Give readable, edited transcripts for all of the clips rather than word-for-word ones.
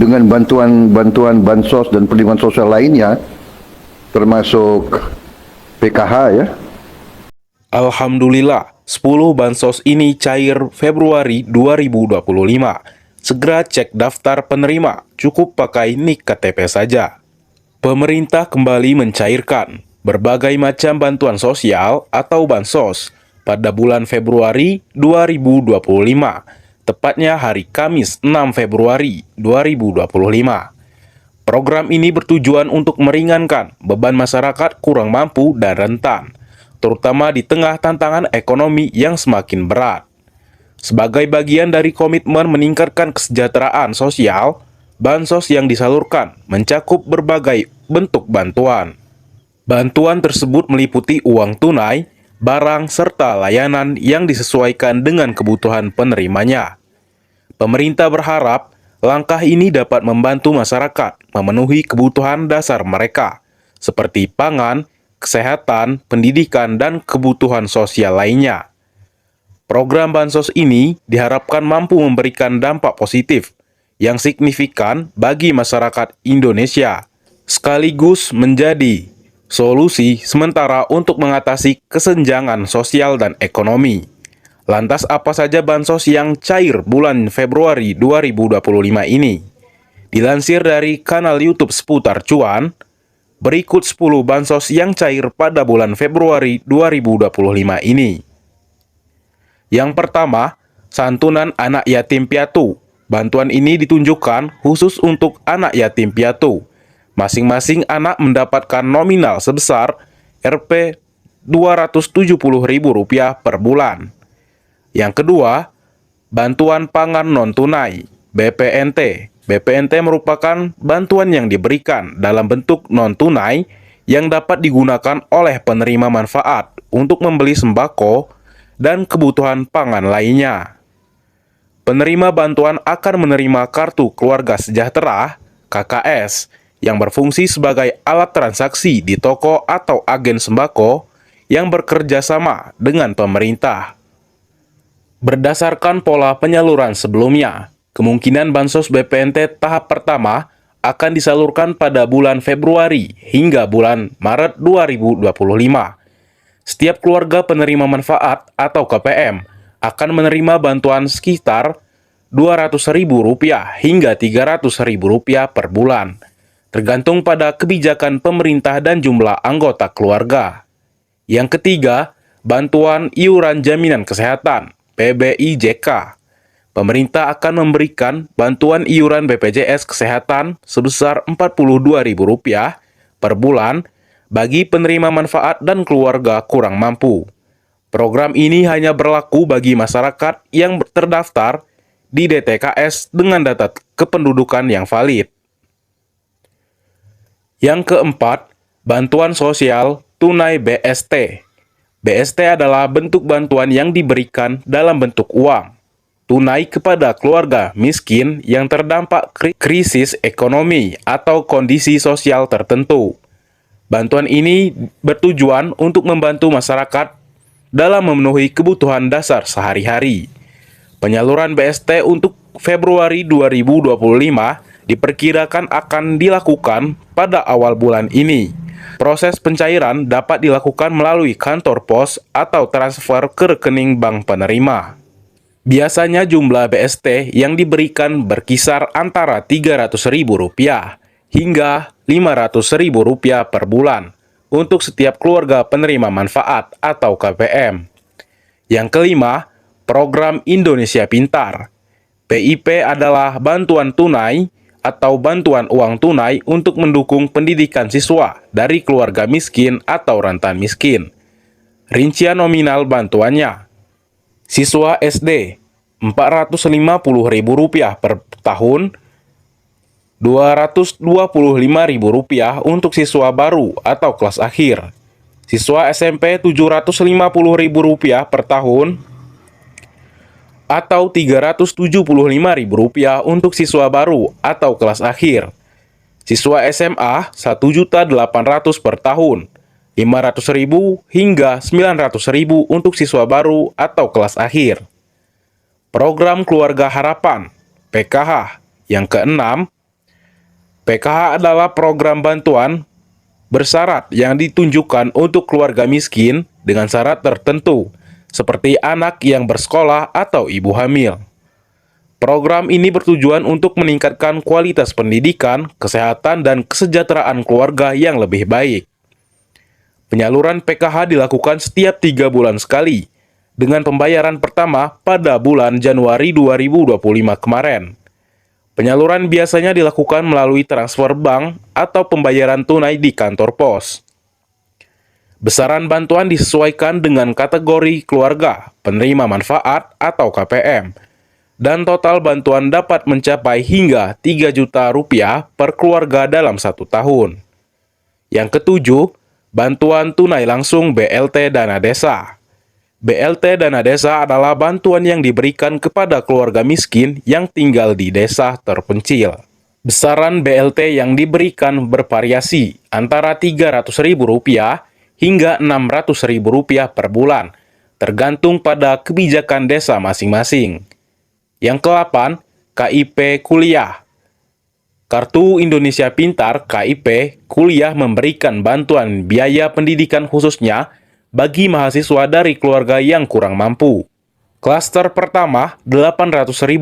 dengan bantuan bansos dan perlindungan sosial lainnya, termasuk PKH ya. Alhamdulillah, 10 bansos ini cair Februari 2025. Segera cek daftar penerima, cukup pakai NIK KTP saja. Pemerintah kembali mencairkan berbagai macam bantuan sosial atau bansos pada bulan Februari 2025, tepatnya hari Kamis 6 Februari 2025. Program ini bertujuan untuk meringankan beban masyarakat kurang mampu dan rentan, terutama di tengah tantangan ekonomi yang semakin berat. Sebagai bagian dari komitmen meningkatkan kesejahteraan sosial, bansos yang disalurkan mencakup berbagai bentuk bantuan. Bantuan tersebut meliputi uang tunai, barang, serta layanan yang disesuaikan dengan kebutuhan penerimanya. Pemerintah berharap langkah ini dapat membantu masyarakat memenuhi kebutuhan dasar mereka, seperti pangan, kesehatan, pendidikan, dan kebutuhan sosial lainnya. Program bansos ini diharapkan mampu memberikan dampak positif yang signifikan bagi masyarakat Indonesia, sekaligus menjadi solusi sementara untuk mengatasi kesenjangan sosial dan ekonomi. Lantas apa saja bansos yang cair bulan Februari 2025 ini? Dilansir dari kanal YouTube Seputar Cuan, berikut 10 bansos yang cair pada bulan Februari 2025 ini. Yang pertama, santunan anak yatim piatu. Bantuan ini ditunjukkan khusus untuk anak yatim piatu. Masing-masing anak mendapatkan nominal sebesar Rp270.000 per bulan. Yang kedua, bantuan pangan non-tunai, BPNT. BPNT merupakan bantuan yang diberikan dalam bentuk non-tunai yang dapat digunakan oleh penerima manfaat untuk membeli sembako dan kebutuhan pangan lainnya. Penerima bantuan akan menerima kartu keluarga sejahtera (KKS) yang berfungsi sebagai alat transaksi di toko atau agen sembako yang bekerja sama dengan pemerintah. Berdasarkan pola penyaluran sebelumnya, kemungkinan bansos BPNT tahap pertama akan disalurkan pada bulan Februari hingga bulan Maret 2025. Setiap keluarga penerima manfaat atau KPM akan menerima bantuan sekitar Rp200.000 hingga Rp300.000 per bulan, tergantung pada kebijakan pemerintah dan jumlah anggota keluarga. Yang ketiga, bantuan iuran jaminan kesehatan, PBIJK. Pemerintah akan memberikan bantuan iuran BPJS Kesehatan sebesar Rp42.000 per bulan bagi penerima manfaat dan keluarga kurang mampu. Program ini hanya berlaku bagi masyarakat yang terdaftar di DTKS dengan data kependudukan yang valid. Yang keempat, bantuan sosial tunai BST. BST adalah bentuk bantuan yang diberikan dalam bentuk uang tunai kepada keluarga miskin yang terdampak krisis ekonomi atau kondisi sosial tertentu. Bantuan ini bertujuan untuk membantu masyarakat dalam memenuhi kebutuhan dasar sehari-hari. Penyaluran BST untuk Februari 2025 diperkirakan akan dilakukan pada awal bulan ini. Proses pencairan dapat dilakukan melalui kantor pos atau transfer ke rekening bank penerima. Biasanya jumlah BST yang diberikan berkisar antara Rp300.000 hingga Rp500.000 per bulan untuk setiap keluarga penerima manfaat atau KPM. Yang kelima, program Indonesia Pintar. PIP adalah bantuan tunai atau bantuan uang tunai untuk mendukung pendidikan siswa dari keluarga miskin atau rentan miskin. Rincian nominal bantuannya: siswa SD Rp450.000 per tahun, Rp225.000 untuk siswa baru atau kelas akhir. Siswa SMP Rp750.000 per tahun, atau Rp375.000 untuk siswa baru atau kelas akhir. Siswa SMA Rp1.800.000 per tahun, Rp500.000 hingga Rp900.000 untuk siswa baru atau kelas akhir. Program Keluarga Harapan (PKH). Yang keenam, PKH adalah program bantuan bersyarat yang ditunjukkan untuk keluarga miskin dengan syarat tertentu, seperti anak yang bersekolah atau ibu hamil. Program ini bertujuan untuk meningkatkan kualitas pendidikan, kesehatan, dan kesejahteraan keluarga yang lebih baik. Penyaluran PKH dilakukan setiap 3 bulan sekali, dengan pembayaran pertama pada bulan Januari 2025 kemarin. Penyaluran biasanya dilakukan melalui transfer bank atau pembayaran tunai di kantor pos. Besaran bantuan disesuaikan dengan kategori keluarga, penerima manfaat atau KPM, dan total bantuan dapat mencapai hingga 3 juta rupiah per keluarga dalam 1 tahun. Yang ketujuh, bantuan tunai langsung BLT Dana Desa. BLT Dana Desa adalah bantuan yang diberikan kepada keluarga miskin yang tinggal di desa terpencil. Besaran BLT yang diberikan bervariasi antara Rp300.000 hingga Rp600.000 per bulan, tergantung pada kebijakan desa masing-masing. Yang ke-8, KIP Kuliah. Kartu Indonesia Pintar KIP Kuliah memberikan bantuan biaya pendidikan khususnya bagi mahasiswa dari keluarga yang kurang mampu. Klaster pertama Rp800.000,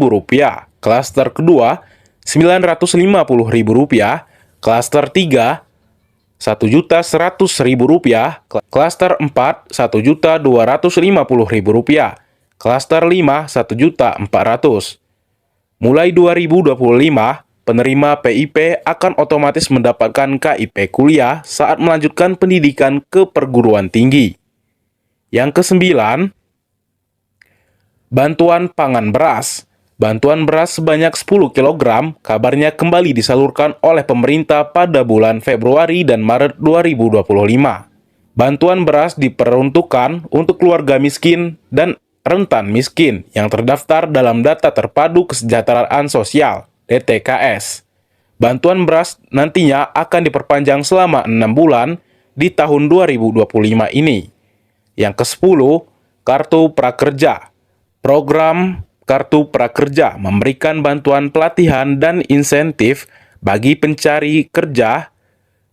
klaster kedua Rp950.000, klaster 3 Rp1.100.000, klaster 4 Rp1.250.000, klaster 5 Rp1.400.000. Mulai 2025, penerima PIP akan otomatis mendapatkan KIP kuliah saat melanjutkan pendidikan ke perguruan tinggi. Yang ke-9, bantuan pangan beras. Bantuan beras sebanyak 10 kg kabarnya kembali disalurkan oleh pemerintah pada bulan Februari dan Maret 2025. Bantuan beras diperuntukkan untuk keluarga miskin dan rentan miskin yang terdaftar dalam Data Terpadu Kesejahteraan Sosial DTKS. Bantuan beras nantinya akan diperpanjang selama 6 bulan di tahun 2025 ini. Yang ke-10, Kartu Prakerja. Program Kartu Prakerja memberikan bantuan pelatihan dan insentif bagi pencari kerja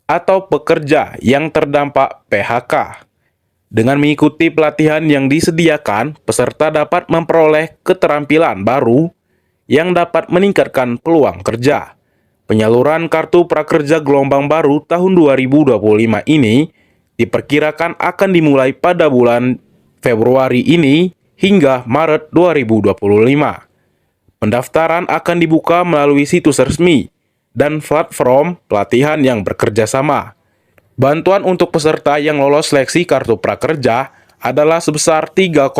atau pekerja yang terdampak PHK. Dengan mengikuti pelatihan yang disediakan, peserta dapat memperoleh keterampilan baru yang dapat meningkatkan peluang kerja. Penyaluran Kartu Prakerja gelombang baru tahun 2025 ini diperkirakan akan dimulai pada bulan Februari ini hingga Maret 2025. Pendaftaran akan dibuka melalui situs resmi dan platform pelatihan yang bekerja sama. Bantuan untuk peserta yang lolos seleksi Kartu Prakerja adalah sebesar 3,55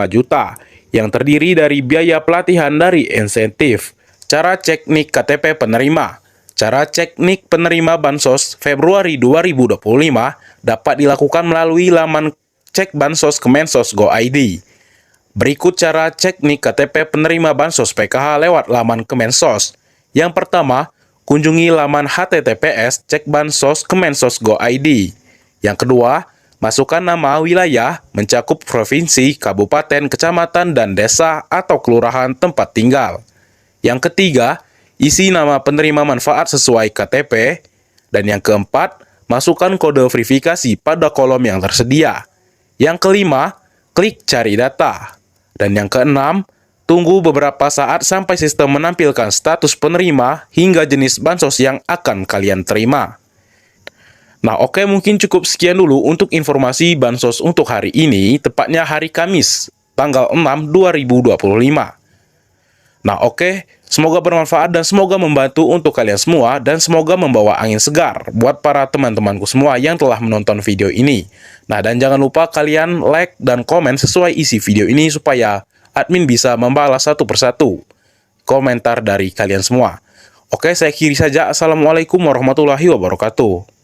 juta yang terdiri dari biaya pelatihan dari insentif. Cara cek NIK KTP penerima. Cara cek NIK penerima Bansos Februari 2025 dapat dilakukan melalui laman cek Bansos Kemensos.go.id. Berikut cara cek NIK KTP penerima Bansos PKH lewat laman Kemensos. Yang pertama, kunjungi laman https cekbansos.kemensos.go.id. Yang kedua, masukkan nama wilayah mencakup provinsi, kabupaten, kecamatan, dan desa atau kelurahan tempat tinggal. Yang ketiga, isi nama penerima manfaat sesuai KTP. Dan yang keempat, masukkan kode verifikasi pada kolom yang tersedia. Yang kelima, klik cari data. Dan yang keenam, tunggu beberapa saat sampai sistem menampilkan status penerima hingga jenis bansos yang akan kalian terima. Nah, oke, mungkin cukup sekian dulu untuk informasi bansos untuk hari ini, tepatnya hari Kamis, tanggal 6 2025. Nah, oke, semoga bermanfaat dan semoga membantu untuk kalian semua dan semoga membawa angin segar buat para teman-temanku semua yang telah menonton video ini. Nah, dan jangan lupa kalian like dan komen sesuai isi video ini supaya admin bisa membalas satu persatu komentar dari kalian semua. Oke, saya akhiri saja. Assalamualaikum warahmatullahi wabarakatuh.